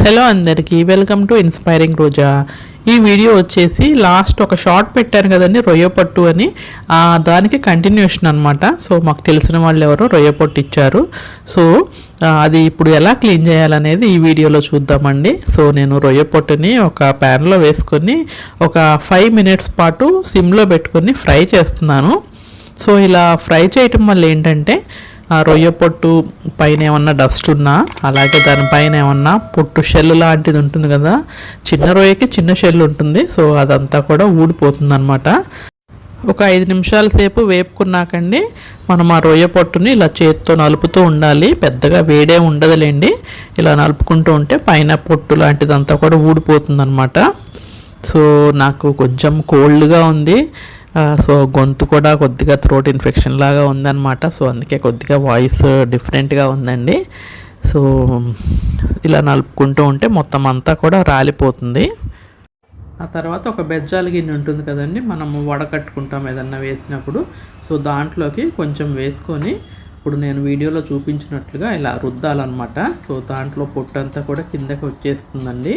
Hello అందరికీ welcome to inspiring రోజా. ఈ video వచ్చేసి లాస్ట్ ఒక షార్ట్ పెట్టాను కదండి, రొయ్య పట్టు అని. దానికి కంటిన్యూషన్ అనమాట. సో మాకు తెలిసిన వాళ్ళు ఎవరో రొయ్య పట్టు ఇచ్చారు. సో అది ఇప్పుడు ఎలా క్లీన్ చేయాలనేది ఈ వీడియోలో చూద్దామండి. సో నేను రొయ్య పట్టుని ఒక ప్యాన్లో వేసుకొని ఒక 5 minutes పాటు సిమ్లో పెట్టుకొని ఫ్రై చేస్తున్నాను. సో ఇలా ఫ్రై చేయటం వల్ల ఏంటంటే రొయ్య పొట్టు పైన ఏమన్నా డస్ట్ ఉన్నా, అలాగే దానిపైన ఏమన్నా పొట్టు షెల్ లాంటిది ఉంటుంది కదా, చిన్న రొయ్యకి చిన్న షెల్ ఉంటుంది. సో అదంతా కూడా ఊడిపోతుంది అనమాట. ఒక 5 నిమిషాల సేపు వేపుకున్నాకండి మనం ఆ రొయ్య పొట్టుని ఇలా చేత్తో నలుపుతూ ఉండాలి. పెద్దగా వేడే ఉండదులేండి. ఇలా నలుపుకుంటూ ఉంటే పైన పొట్టు లాంటిదంతా కూడా ఊడిపోతుంది అనమాట. సో నాకు కొంచెం కోల్డ్గా ఉంది. సో గొంతు కూడా కొద్దిగా థ్రోట్ ఇన్ఫెక్షన్ లాగా ఉందన్నమాట. సో అందుకే కొద్దిగా వాయిస్ డిఫరెంట్గా ఉందండి. సో ఇలా నలుపుకుంటూ ఉంటే మొత్తం అంతా కూడా రాలిపోతుంది. ఆ తర్వాత ఒక బెజ్జాల గిన్నె ఉంటుంది కదండి, మనము వడకట్టుకుంటాం ఏదన్నా వేసినప్పుడు. సో దాంట్లోకి కొంచెం వేసుకొని ఇప్పుడు నేను వీడియోలో చూపించినట్లుగా ఇలా రుద్దాలన్నమాట. సో దాంట్లో పొట్టు అంతా కూడా కిందకి వచ్చేస్తుందండి.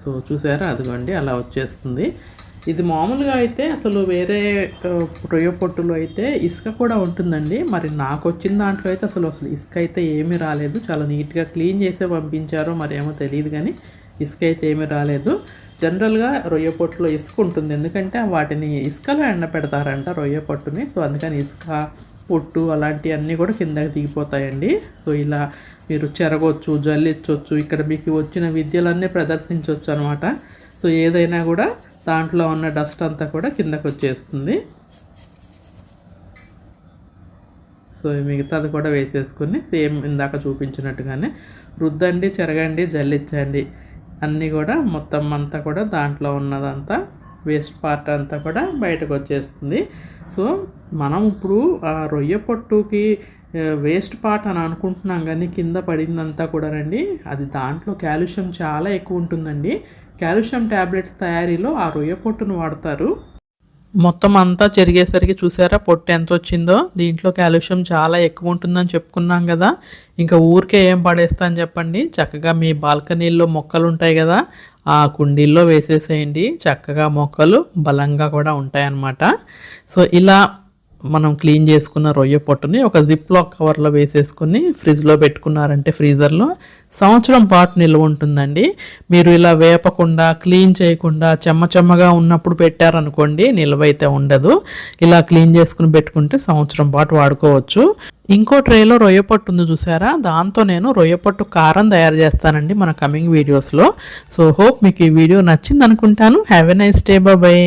సో చూసారా, అదిగోండి అలా వచ్చేస్తుంది. ఇది మామూలుగా అయితే అసలు వేరే రొయ్య పొట్టులో అయితే ఇసుక కూడా ఉంటుందండి. మరి నాకు వచ్చిన దాంట్లో అయితే అసలు ఇసుక అయితే ఏమీ రాలేదు. చాలా నీట్గా క్లీన్ చేసే పంపించారో మరేమో తెలియదు, కానీ ఇసుక అయితే ఏమీ రాలేదు. జనరల్గా రొయ్య పొట్టులో ఇసుక ఉంటుంది, ఎందుకంటే వాటిని ఇసుకలో ఎండపెడతారంట రొయ్య పొట్టుని. సో అందుకని ఇసుక పొట్టు అలాంటివన్నీ కూడా కిందకి దిగిపోతాయండి. సో ఇలా మీరు చెరగొచ్చు, జల్లించవచ్చు, ఇక్కడ మీకు వచ్చిన విద్యలన్నీ ప్రదర్శించవచ్చు అనమాట. సో ఏదైనా కూడా దాంట్లో ఉన్న డస్ట్ అంతా కూడా కిందకు వచ్చేస్తుంది. సో మిగతాది కూడా వేసేసుకుని సేమ్ ఇందాక చూపించినట్టుగానే రుద్దండి, చెరగండి, జల్లించండి. అన్నీ కూడా మొత్తం అంతా కూడా దాంట్లో ఉన్నదంతా వేస్ట్ పార్ట్ అంతా కూడా బయటకు వచ్చేస్తుంది. సో మనం ఇప్పుడు ఆ రొయ్య పొట్టుకి వేస్ట్ పార్ట్ అని అనుకుంటున్నాం, కానీ కింద పడిందంతా కూడా రండి, అది దాంట్లో కాల్షియం చాలా ఎక్కువ ఉంటుందండి. కాల్షియం ట్యాబ్లెట్స్ తయారీలో ఆ రొయ్య పొట్టును వాడతారు. మొత్తం అంతా చెరిగేసరికి చూసారా పొట్టు ఎంత వచ్చిందో. దీంట్లో కాల్షియం చాలా ఎక్కువ ఉంటుందని చెప్పుకున్నాం కదా. ఇంకా ఊరికే ఏం పడేస్తాను చెప్పండి, చక్కగా మీ బాల్కనీల్లో మొక్కలు ఉంటాయి కదా, ఆ కుండీల్లో వేసేసేయండి. చక్కగా మొక్కలు బలంగా కూడా ఉంటాయన్నమాట. సో ఇలా మనం క్లీన్ చేసుకున్న రొయ్య పొట్టుని ఒక జిప్లాక్ కవర్లో వేసేసుకుని ఫ్రిడ్జ్లో పెట్టుకున్నారంటే ఫ్రీజర్లో సంవత్సరం పాటు నిల్వ ఉంటుందండి. మీరు ఇలా వేపకుండా క్లీన్ చేయకుండా చెమ్మగా ఉన్నప్పుడు పెట్టారనుకోండి, నిల్వ అయితే ఉండదు. ఇలా క్లీన్ చేసుకుని పెట్టుకుంటే సంవత్సరం పాటు వాడుకోవచ్చు. ఇంకో ట్రేలో రొయ్య పొట్టు ఉంది చూసారా, దాంతో నేను రొయ్య పొట్టు కారం తయారు చేస్తానండి మన కమింగ్ వీడియోస్లో. సో హోప్ మీకు ఈ వీడియో నచ్చింది అనుకుంటాను. Have a nice day, bye.